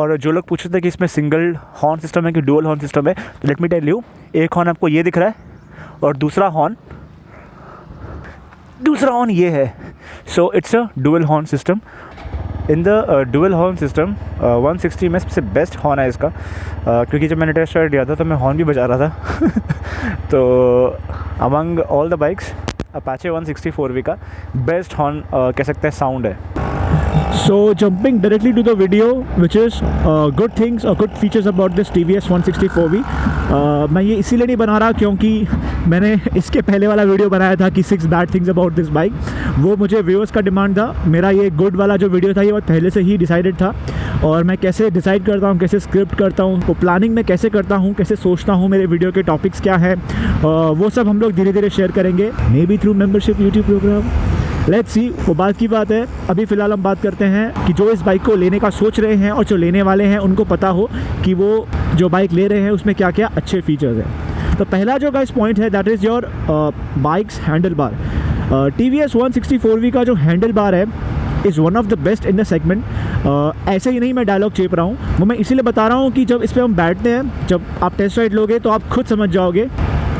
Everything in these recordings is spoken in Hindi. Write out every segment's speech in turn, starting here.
और जो लोग पूछ रहे थे कि इसमें सिंगल हॉर्न सिस्टम है कि डुअल हॉर्न सिस्टम है, तो लेट मी टेल यू, एक हॉर्न आपको ये दिख रहा है और दूसरा हॉर्न ये है। So it's a dual horn system. In the dual horn system 160 में सबसे बेस्ट हॉर्न है इसका, क्योंकि जब मैंने टेस्ट राइड लिया था तो मैं हॉर्न भी बजा रहा था तो among all the bikes Apache 160 4V का बेस्ट हॉर्न कह सकते हैं साउंड है। So jumping directly to the video, which is good things or good features about this TVS 160 4V. मैं ये इसीलिए नहीं बना रहा क्योंकि मैंने इसके पहले वाला वीडियो बनाया था कि 6 bad things about this bike. वो मुझे व्यूअर्स का डिमांड था। मेरा ये गुड वाला जो वीडियो था ये बहुत पहले से ही डिसाइडेड था, और मैं कैसे डिसाइड करता हूँ, कैसे स्क्रिप्ट करता हूँ, वो प्लानिंग में कैसे करता हूँ, कैसे सोचता हूँ मेरे वीडियो के टॉपिक्स क्या है, वो सब हम लोग धीरे धीरे शेयर करेंगे, maybe through membership YouTube programme. Let's see, वो बात की बात है। अभी फ़िलहाल हम बात करते हैं कि जो इस बाइक को लेने का सोच रहे हैं और जो लेने वाले हैं उनको पता हो कि वो जो बाइक ले रहे हैं उसमें क्या क्या अच्छे फीचर्स हैं। तो पहला जो गाइस पॉइंट है that is your bikes handle bar. TVS 160 4V का जो हैंडल बार है is one of the best in the segment. ऐसे ही नहीं मैं डायलॉग चेप रहा हूँ, वो मैं इसीलिए बता रहा हूँ कि जब इस पर हम बैठते हैं, जब आप टेस्ट राइड लोगे तो आप खुद समझ जाओगे,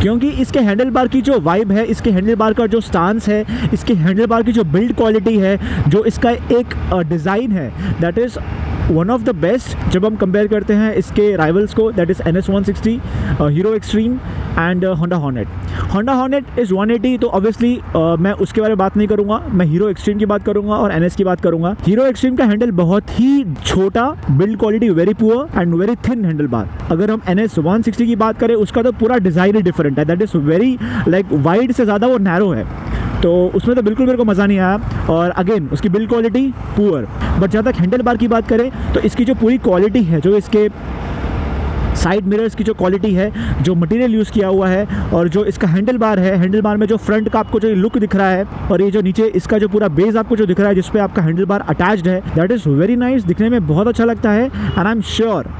क्योंकि इसके हैंडल बार की जो वाइब है, इसके हैंडल बार का जो स्टांस है, इसके हैंडल बार की जो बिल्ड क्वालिटी है, जो इसका एक डिज़ाइन है, that is one of the best जब हम कंपेयर करते हैं इसके राइवल्स को, that is NS 160, hero extreme and Honda hornet. Honda hornet is 180, तो ऑब्वियसली मैं उसके बारे में बात नहीं करूँगा, मैं हीरो एक्सट्रीम की बात करूँगा और NS की बात करूँगा। हीरो एक्सट्रीम का हैंडल बहुत ही छोटा, build quality very poor and very thin handle bar. अगर हम NS 160 की बात करें, उसका तो पूरा डिज़ाइन ही डिफरेंट है, that is very like wide से ज़्यादा वो नैरो है, तो उसमें तो बिल्कुल मेरे को मज़ा नहीं आया। और अगेन उसकी बिल्ड क्वालिटी पुअर। बट जहाँ तक हैंडल बार की बात करें तो इसकी जो पूरी क्वालिटी है, जो इसके साइड मिरर्स की जो क्वालिटी है, जो मटेरियल यूज़ किया हुआ है, और जो इसका हैंडल बार है, हैंडल बार में जो फ्रंट का आपको जो लुक दिख रहा है और ये जो नीचे इसका जो पूरा बेस आपको जो दिख रहा है जिस पे आपका हैंडल बार अटैच्ड है, दैट इज़ वेरी नाइस। दिखने में बहुत अच्छा लगता है एंड आई एम श्योर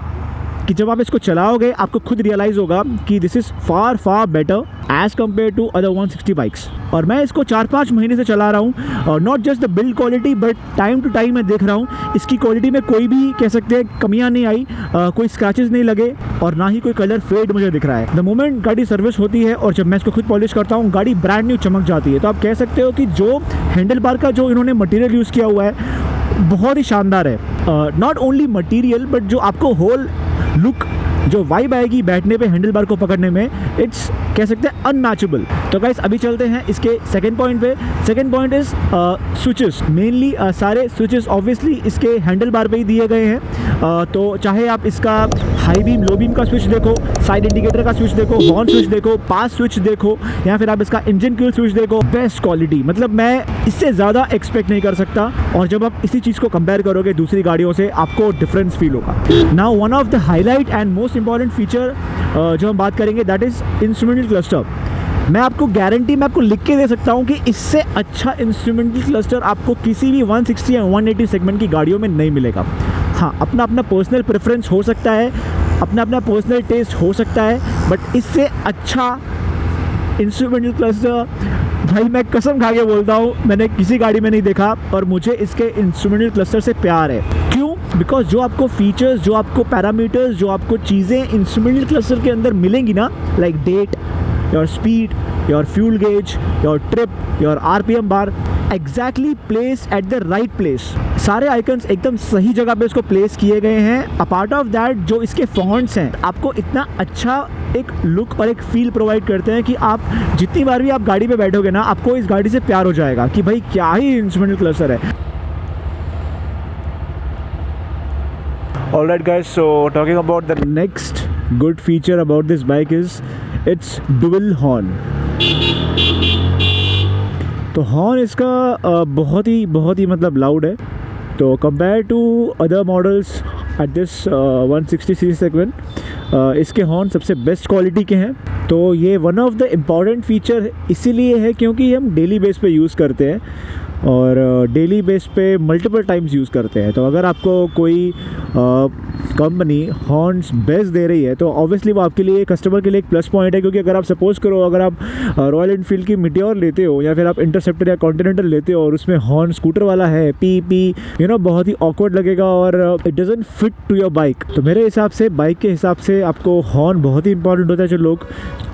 कि जब आप इसको चलाओगे आपको खुद रियलाइज़ होगा कि this is far better as compare to other 160 bikes. और मैं इसको 4-5 महीने से चला रहा हूँ, और not just the build quality but time to time मैं देख रहा हूँ इसकी क्वालिटी में कोई भी कह सकते हैं कमियाँ नहीं आई, कोई स्क्रैचेस नहीं लगे और ना ही कोई कलर फेड मुझे दिख रहा है। द मोमेंट गाड़ी सर्विस होती है और जब मैं इसको खुद पॉलिश करता हूँ, गाड़ी ब्रांड न्यू चमक जाती है। तो आप कह सकते हो कि जो हैंडल बार का जो इन्होंने मटीरियल यूज़ किया हुआ है बहुत ही शानदार है। नॉट ओनली मटीरियल बट जो आपको होल लुक, जो वाइब आएगी बैठने पे हैंडल बार को पकड़ने में, इट्स कह सकते हैं अनमैचेबल। तो गाइस अभी चलते हैं इसके सेकंड पॉइंट पे। Second point is switches. Mainly सारे स्विचेस ऑब्वियसली इसके हैंडल बार पे ही दिए गए हैं। तो चाहे आप इसका हाई बीम लो बीम का स्विच देखो, साइड इंडिकेटर का स्विच देखो, हॉर्न स्विच देखो, पास स्विच देखो, या फिर आप इसका इंजन क्यूल स्विच देखो, बेस्ट क्वालिटी। मतलब मैं इससे ज़्यादा एक्सपेक्ट नहीं कर सकता। और जब आप इसी चीज़ को कंपेयर करोगे दूसरी गाड़ियों से, आपको डिफरेंस फील होगा। Now one of the highlight and most important feature जो हम बात करेंगे दैट इज़ इंस्ट्रूमेंटल क्लस्टर। मैं आपको गारंटी, मैं आपको लिख के दे सकता हूँ कि इससे अच्छा इंस्ट्रूमेंटल क्लस्टर आपको किसी भी 160 या 180 सेगमेंट की गाड़ियों में नहीं मिलेगा। हाँ, अपना अपना पर्सनल प्रेफरेंस हो सकता है, अपना अपना पर्सनल टेस्ट हो सकता है, बट इससे अच्छा इंस्ट्रूमेंटल क्लस्टर भाई मैं कसम खा के बोलता हूँ मैंने किसी गाड़ी में नहीं देखा। और मुझे इसके इंस्ट्रूमेंटल क्लस्टर से प्यार है। क्यों? बिकॉज जो आपको फीचर्स, जो आपको पैरामीटर्स, जो आपको चीज़ें इंस्ट्रूमेंटल क्लस्टर के अंदर मिलेंगी ना, like date, your speed, your fuel gauge, your trip, your RPM bar, exactly place at the right place. सारे आइकन्स एकदम सही जगह पे इसको प्लेस किए गए हैं। अपार्ट ऑफ दैट जो इसके फॉन्ट्स हैं आपको इतना अच्छा एक लुक और एक फील प्रोवाइड करते हैं कि आप जितनी बार भी आप गाड़ी पे बैठोगे ना, आपको इस गाड़ी से प्यार हो जाएगा कि भाई क्या ही इंस्ट्रूमेंटल क्लस्टर है। Alright guys, so talking about the next good feature about this bike is its dual horn. तो हॉर्न इसका बहुत ही मतलब लाउड है। तो compare to other models at this 160 CC segment इसके हॉर्न सबसे बेस्ट क्वालिटी के हैं। तो ये one of the important feature इसीलिए है क्योंकि हम डेली बेस पे यूज़ करते हैं और डेली बेस पे मल्टीपल टाइम्स यूज़ करते हैं। तो अगर आपको कोई कंपनी हॉर्न्स बेस्ट दे रही है तो ऑब्वियसली वो आपके लिए कस्टमर के लिए एक प्लस पॉइंट है, क्योंकि अगर आप सपोज़ करो अगर आप रॉयल एनफील्ड की मीटियोर लेते हो या फिर आप इंटरसेप्टर या कॉन्टिनेंटल लेते हो और उसमें हॉर्न स्कूटर वाला है पी बहुत ही ऑकवर्ड लगेगा और it doesn't fit to your bike. तो मेरे हिसाब से बाइक के हिसाब से आपको हॉर्न बहुत ही इंपॉर्टेंट होता है, जो लोग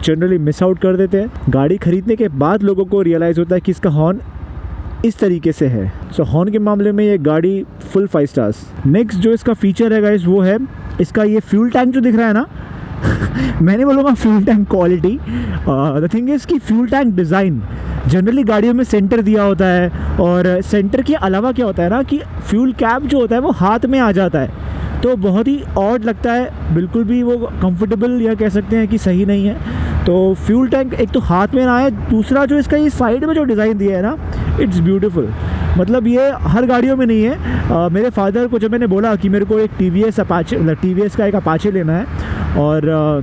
जनरली मिस आउट कर देते हैं। गाड़ी खरीदने के बाद लोगों को रियलाइज़ होता है कि इसका हॉर्न इस तरीके से है। सो हॉर्न के मामले में ये गाड़ी फुल 5 स्टार्स। नेक्स्ट जो इसका फीचर है गाइस वो है इसका ये फ्यूल टैंक जो दिख रहा है ना मैं नहीं बोलूँगा fuel tank quality, the thing is कि फ्यूल टैंक डिज़ाइन जनरली गाड़ियों में सेंटर दिया होता है और सेंटर के अलावा क्या होता है ना कि फ्यूल कैप जो होता है वो हाथ में आ जाता है, तो बहुत ही ऑड लगता है, बिल्कुल भी वो कंफर्टेबल या कह सकते हैं कि सही नहीं है। तो फ्यूल टैंक एक तो हाथ में ना है, दूसरा जो इसका ये साइड में जो डिज़ाइन दिया है ना इट्स ब्यूटीफुल। मतलब ये हर गाड़ियों में नहीं है। मेरे फादर को जब मैंने बोला कि मेरे को एक TVS अपाचे मतलब TVS का एक अपाचे लेना है और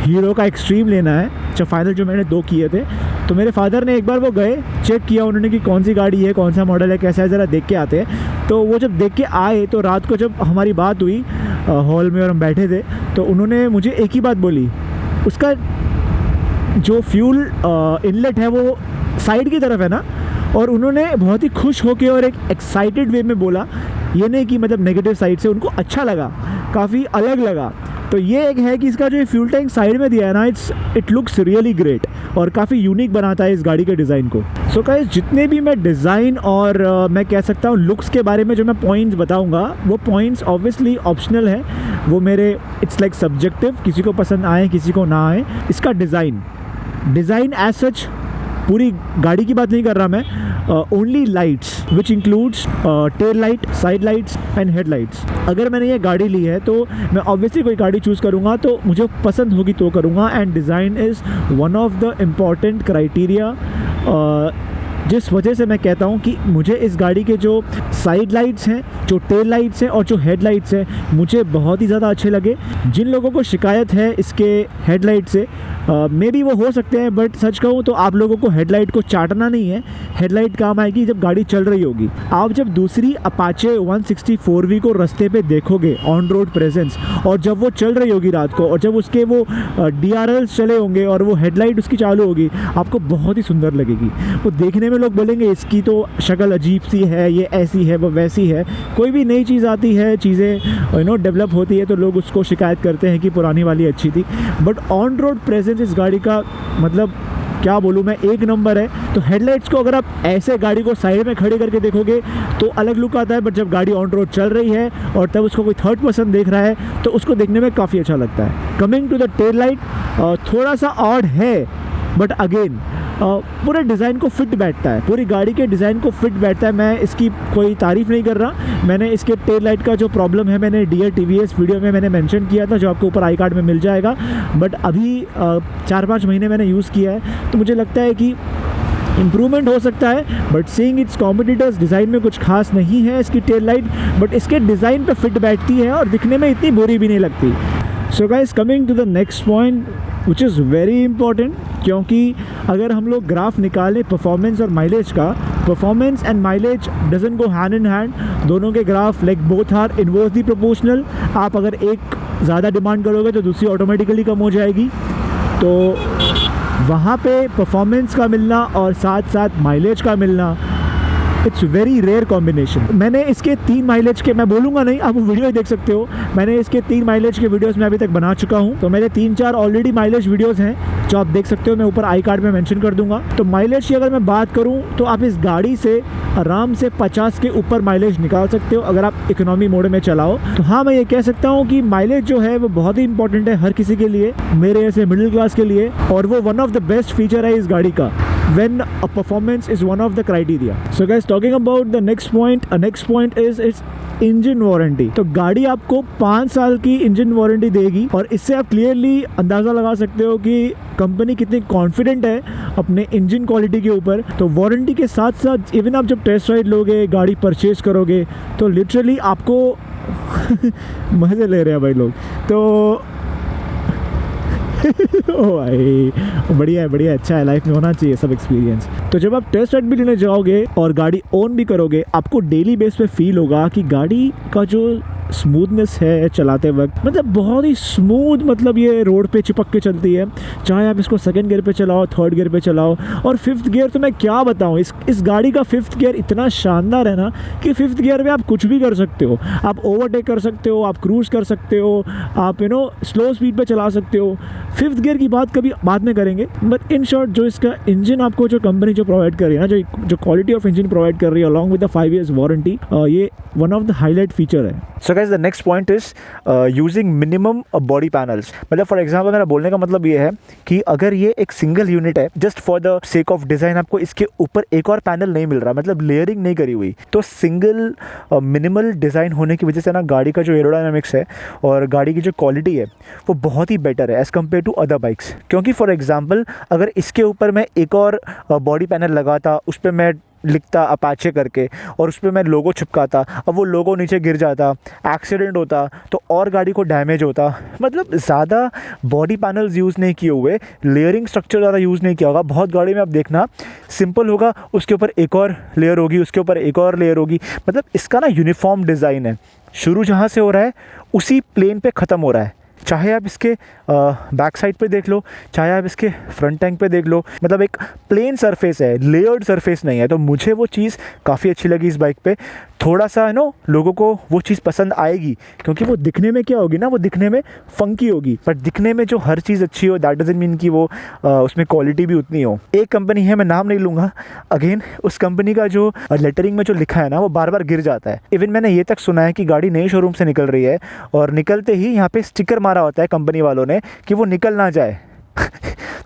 हीरो का एक्सट्रीम लेना है, अच्छा फाइनल जो मैंने 2 किए थे, तो मेरे फादर ने एक बार वो गए चेक किया उन्होंने कि कौन सी गाड़ी है, कौन सा मॉडल है, कैसा है, ज़रा देख के आते हैं। तो वो जब देख के आए तो रात को जब हमारी बात हुई हॉल में और हम बैठे थे तो उन्होंने मुझे एक ही बात बोली, उसका जो फ्यूल इनलेट है वो साइड की तरफ है ना, और उन्होंने बहुत ही खुश होके और एक एक्साइटेड वे में बोला, ये नहीं कि मतलब नेगेटिव साइड से, उनको अच्छा लगा, काफ़ी अलग लगा। तो ये एक है कि इसका जो फ्यूल टैंक साइड में दिया है ना इट लुक्स रियली ग्रेट और काफ़ी यूनिक बनाता है इस गाड़ी के डिज़ाइन को। सो गाइस जितने भी मैं डिज़ाइन और मैं कह सकता हूँ लुक्स के बारे में जो मैं पॉइंट्स बताऊँगा वो पॉइंट्स ऑब्वियसली ऑप्शनल है, वो मेरे इट्स लाइक सब्जेक्टिव, किसी को पसंद आए किसी को ना आए। इसका डिज़ाइन एज सच पूरी गाड़ी की बात नहीं कर रहा मैं, only lights which includes tail light, side lights and head lights. अगर मैंने ये गाड़ी ली है तो मैं ऑब्वियसली कोई गाड़ी चूज़ करूँगा तो मुझे पसंद होगी तो करूँगा, and design is one of the important criteria, जिस वजह से मैं कहता हूँ कि मुझे इस गाड़ी के जो साइड लाइट्स हैं, जो टेल लाइट्स हैं और जो हेड लाइट्स हैं मुझे बहुत ही ज़्यादा अच्छे लगे। जिन लोगों को शिकायत है इसके हेडलाइट से मे बी वो हो सकते हैं, बट सच कहूँ तो आप लोगों को हेडलाइट को चाटना नहीं है, हेडलाइट काम आएगी जब गाड़ी चल रही होगी। आप जब दूसरी अपाचे 164V को रास्ते पे देखोगे ऑन रोड प्रेजेंस, और जब वो चल रही होगी रात को और जब उसके वो DRLs चले होंगे और वो हेडलाइट उसकी चालू होगी, आपको बहुत ही सुंदर लगेगी। वो देखने में लोग बोलेंगे इसकी तो शक्ल अजीब सी है, ये ऐसी है वो वैसी है। कोई भी नई चीज़ आती है, चीज़ें डेवलप होती है तो लोग उसको शिकायत करते हैं कि पुरानी वाली अच्छी थी, बट ऑन रोड प्रेजेंस इस गाड़ी का मतलब क्या बोलूँ मैं, एक नंबर है। तो हेडलाइट्स को अगर आप ऐसे गाड़ी को साइड में खड़े करके देखोगे तो अलग लुक आता है, बट जब गाड़ी ऑन रोड चल रही है और तब उसको कोई थर्ड पर्सन देख रहा है तो उसको देखने में काफ़ी अच्छा लगता है। Coming to the tail light, थोड़ा सा ऑड है बट अगेन पूरे डिज़ाइन को फिट बैठता है, पूरी गाड़ी के डिज़ाइन को फिट बैठता है। मैं इसकी कोई तारीफ़ नहीं कर रहा, मैंने इसके टेल लाइट का जो प्रॉब्लम है मैंने डियर TVS वीडियो में मैंने मेंशन किया था, जो आपको ऊपर आई कार्ड में मिल जाएगा। बट अभी 4-5 महीने मैंने यूज़ किया है तो मुझे लगता है कि इम्प्रूवमेंट हो सकता है, but seeing it's competitors design में कुछ खास नहीं है इसकी टेल लाइट, बट इसके डिज़ाइन पे फिट बैठती है और दिखने में इतनी बुरी भी नहीं लगती। So guys coming to the next point which is very important, क्योंकि अगर हम लोग ग्राफ निकालें परफॉर्मेंस और माइलेज का, performance and mileage doesn't go hand in hand, दोनों के graph like both are inversely proportional. आप अगर एक ज़्यादा डिमांड करोगे तो दूसरी ऑटोमेटिकली कम हो जाएगी, तो वहाँ पे परफॉर्मेंस का मिलना और साथ साथ माइलेज का मिलना इट्स वेरी रेयर कॉम्बिनेशन। मैंने इसके 3 माइलेज के, मैं बोलूँगा नहीं, आप वीडियो देख सकते हो, मैंने इसके 3 माइलेज के वीडियोस मैं अभी तक बना चुका हूँ, तो मेरे 3-4 ऑलरेडी माइलेज वीडियोस हैं जो आप देख सकते हो, मैं ऊपर आई कार्ड में मेंशन कर दूंगा। तो माइलेज की अगर मैं बात करूँ तो आप इस गाड़ी से आराम से 50 के ऊपर माइलेज निकाल सकते हो अगर आप इकोनॉमी मोड में चलाओ। तो हाँ, मैं ये कह सकता हूँ कि माइलेज जो है वो बहुत ही इंपॉर्टेंट है हर किसी के लिए, मेरे ऐसे मिडिल क्लास के लिए, और वो one of the best feature है इस गाड़ी का when a performance is one of the criteria. So guys, talking about the next point is its engine warranty. तो गाड़ी आपको 5 साल की इंजन वारंटी देगी, और इससे आप क्लियरली अंदाज़ा लगा सकते हो कि कंपनी कितनी कॉन्फिडेंट है अपने इंजन क्वालिटी के ऊपर। तो वारंटी के साथ साथ इवन आप जब टेस्ट राइड लोगे, गाड़ी परचेज करोगे, तो लिटरली आपको मज़े ले रहे हैं भाई लोग, तो ओ भाई बढ़िया है, बढ़िया, अच्छा है, लाइफ में होना चाहिए सब एक्सपीरियंस। तो जब आप टेस्ट राइड भी लेने जाओगे और गाड़ी ओन भी करोगे, आपको डेली बेस पे फील होगा कि गाड़ी का जो स्मूथनेस है चलाते वक्त, मतलब बहुत ही स्मूथ, मतलब ये रोड पे चिपक के चलती है, चाहे आप इसको सेकंड गियर पे चलाओ, थर्ड गियर पे चलाओ। और फिफ्थ गियर तो मैं क्या बताऊँ, इस गाड़ी का फिफ्थ गियर इतना शानदार है ना कि फिफ्थ गियर में आप कुछ भी कर सकते हो। आप ओवरटेक कर सकते हो, आप क्रूज कर सकते हो, आप स्लो स्पीड पे चला सकते हो। फिफ्थ गियर की बात कभी बाद में करेंगे, बट इन शॉर्ट जो इसका इंजन आपको जो कंपनी जो प्रोवाइड कर रही है ना, जो क्वालिटी ऑफ इंजन प्रोवाइड कर रही है along with the 5 years warranty, ये one of the highlight feature है। So guys the next point is using minimum body panels. मतलब फॉर एग्जांपल मेरा बोलने का मतलब ये है कि अगर ये एक सिंगल यूनिट है, just for the sake of design आपको इसके ऊपर एक और पैनल नहीं मिल रहा, मतलब लेयरिंग नहीं करी हुई, तो सिंगल मिनिमल डिज़ाइन होने की वजह से ना गाड़ी का जो एरोडायनामिक्स है और गाड़ी की जो क्वालिटी है वो बहुत ही बेटर है as compare to other bikes. क्योंकि फॉर एग्जांपल अगर इसके ऊपर मैं एक और बॉडी पैनल लगाता, उस पर मैं लिखता अपाचे करके और उस पर मैं लोगो चिपकाता, अब वो लोगो नीचे गिर जाता, एक्सीडेंट होता तो और गाड़ी को डैमेज होता। मतलब ज़्यादा बॉडी पैनल्स यूज़ नहीं किए हुए, लेयरिंग स्ट्रक्चर ज़्यादा यूज़ नहीं किया होगा। बहुत गाड़ी में आप देखना सिंपल होगा, उसके ऊपर एक और लेयर होगी, उसके ऊपर एक और लेयर होगी। मतलब इसका ना यूनिफॉर्म डिज़ाइन है, शुरू जहाँ से हो रहा है उसी प्लेन पे ख़त्म हो रहा है। चाहे आप इसके बैक साइड पे देख लो, चाहे आप इसके फ्रंट टैंक पे देख लो, मतलब एक प्लेन सरफेस है, लेयर्ड सरफेस नहीं है। तो मुझे वो चीज़ काफ़ी अच्छी लगी इस बाइक पे। थोड़ा सा लोगों को वो चीज़ पसंद आएगी, क्योंकि वो दिखने में क्या होगी ना, वो दिखने में फंकी होगी, पर दिखने में जो हर चीज़ अच्छी हो दैट डजंट मीन कि वो उसमें क्वालिटी भी उतनी हो। एक कंपनी है, मैं नाम नहीं लूँगा, अगेन उस कंपनी का जो लेटरिंग में जो लिखा है ना वो बार बार गिर जाता है। इवन मैंने ये तक सुना है कि गाड़ी नई शोरूम से निकल रही है और निकलते ही यहाँ पे स्टिकर मारा होता है कंपनी वालों ने कि वो निकल ना जाए।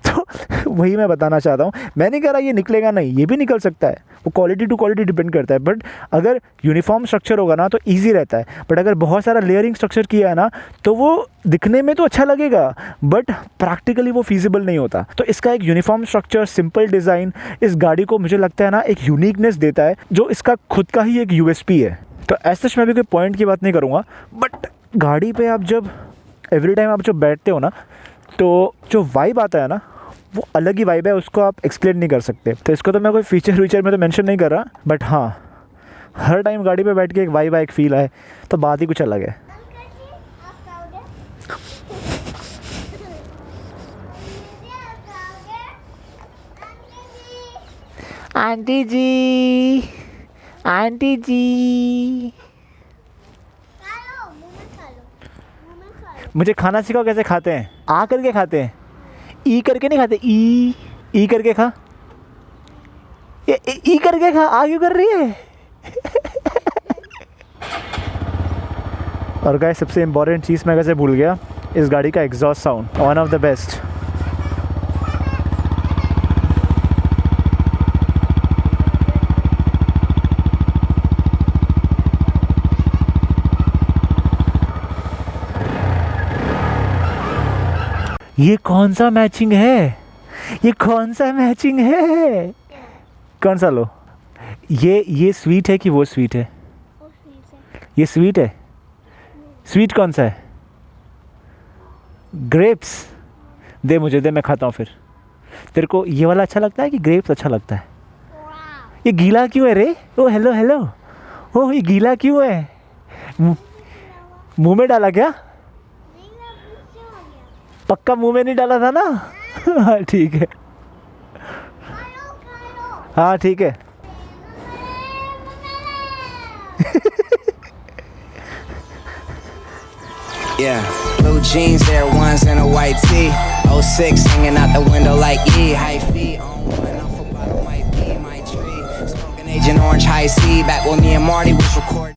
तो वही मैं बताना चाहता हूँ, मैं नहीं कह रहा ये निकलेगा नहीं, ये भी निकल सकता है, वो क्वालिटी टू क्वालिटी डिपेंड करता है। बट अगर यूनिफॉर्म स्ट्रक्चर होगा ना तो ईजी रहता है, बट अगर बहुत सारा लेयरिंग स्ट्रक्चर किया है ना तो वो दिखने में तो अच्छा लगेगा बट प्रैक्टिकली वो फीजिबल नहीं होता। तो इसका एक यूनिफॉर्म स्ट्रक्चर, सिंपल डिज़ाइन इस गाड़ी को मुझे लगता है ना एक यूनिकनेस देता है, जो इसका खुद का ही एक यूएसपी है। तो ऐसे मैं भी कोई पॉइंट की बात नहीं करूँगा, बट गाड़ी पे आप जब एवरी टाइम आप जब बैठते हो ना तो जो वाइब आता है ना वो अलग ही वाइब है, उसको आप एक्सप्लेन नहीं कर सकते। तो इसको तो मैं कोई फीचर वीचर में तो मेंशन नहीं कर रहा, बट हाँ हर टाइम गाड़ी पे बैठ के एक वाइब है, एक फील है, तो बात ही कुछ अलग है। आंटी जी, आंटी जी, मुझे खाना सिखाओ कैसे खाते हैं। आ करके खाते हैं, ई करके नहीं खाते, ई करके खा, ये ई करके खा, आ क्यों कर रही है। और गाइस सबसे इम्पोर्टेंट चीज़ मैं कैसे भूल गया, इस गाड़ी का exhaust sound one of the best. ये कौन सा मैचिंग है, ये कौन सा मैचिंग है, कौन सा लो। ये स्वीट है कि वो स्वीट है, ये स्वीट है, स्वीट कौन सा है, ग्रेप्स। दे मुझे, दे मैं खाता हूँ फिर। तेरे को ये वाला अच्छा लगता है कि ग्रेप्स अच्छा लगता है। ये गीला क्यों है रे, ओ हेलो हेलो, ओ ये गीला क्यों है, मुंह में डाला क्या, पक्का मुंह में नहीं डाला था ना। हाँ ठीक है, हाँ ठीक है। Yeah, blue jeans, Air Ones, and a white tee. 06 hanging out the window like E. High feet on one off a bottle might be my tree. Smoking Agent Orange High C. Back when me and Marty was recording.